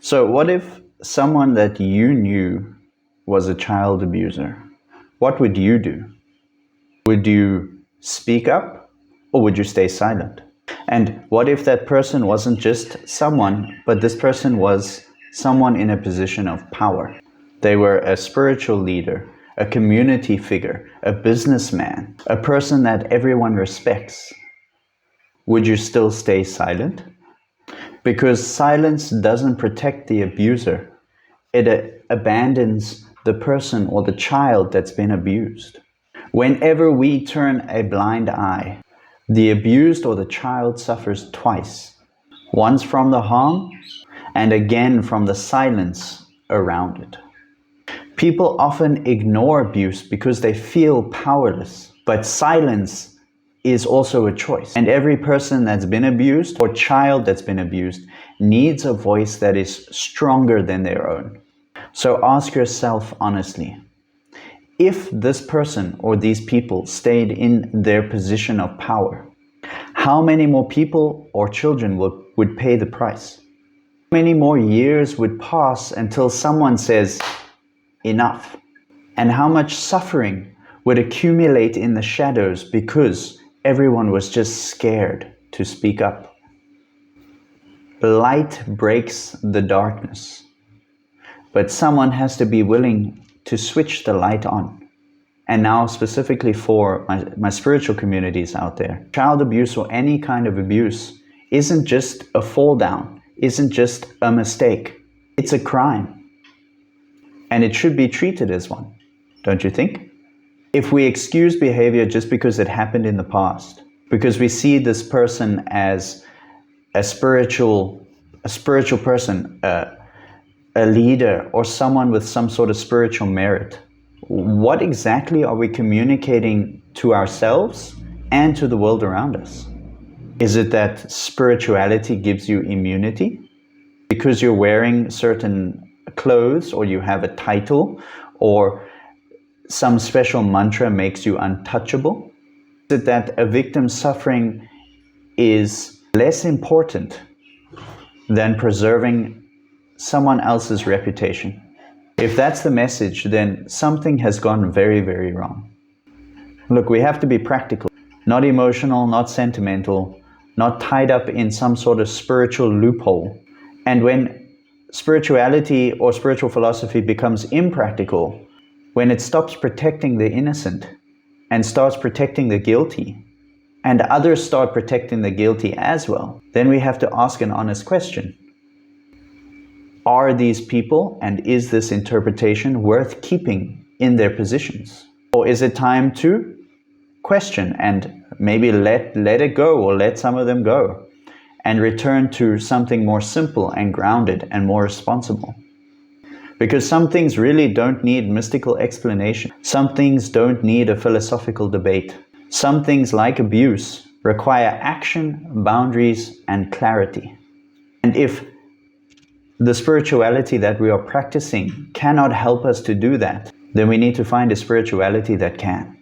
So what if someone that you knew was a child abuser? What would you do? Would you speak up or would you stay silent? And what if that person wasn't just someone, but this person was someone in a position of power? They were a spiritual leader, a community figure, a businessman, a person that everyone respects. Would you still stay silent? Because silence doesn't protect the abuser. It abandons the person or the child that's been abused. Whenever we turn a blind eye, the abused or the child suffers twice. Once from the harm and again from the silence around it. People often ignore abuse because they feel powerless, but silence is also a choice. And every person that's been abused or child that's been abused needs a voice that is stronger than their own. So ask yourself honestly, if this person or these people stayed in their position of power, how many more people or children would pay the price? How many more years would pass until someone says, enough? And how much suffering would accumulate in the shadows because everyone was just scared to speak up? Light breaks the darkness, but someone has to be willing to switch the light on. And now specifically for my spiritual communities out there, child abuse or any kind of abuse isn't just a fall down, isn't just a mistake. It's a crime. And it should be treated as one, don't you think? If we excuse behavior just because it happened in the past, because we see this person as a spiritual person, a leader, or someone with some sort of spiritual merit, what exactly are we communicating to ourselves and to the world around us? Is it that spirituality gives you immunity because you're wearing certain clothes, or you have a title, or some special mantra makes you untouchable? Is it that a victim's suffering is less important than preserving someone else's reputation? If that's the message, then something has gone very, very wrong. Look, we have to be practical, not emotional, not sentimental, not tied up in some sort of spiritual loophole. And when spirituality or spiritual philosophy becomes impractical, when it stops protecting the innocent and starts protecting the guilty, and others start protecting the guilty as well, then we have to ask an honest question. Are these people and is this interpretation worth keeping in their positions? Or is it time to question and maybe let it go, or let some of them go, and return to something more simple and grounded and more responsible? Because some things really don't need mystical explanation. Some things don't need a philosophical debate. Some things, like abuse, require action, boundaries, and clarity. And if the spirituality that we are practicing cannot help us to do that, then we need to find a spirituality that can.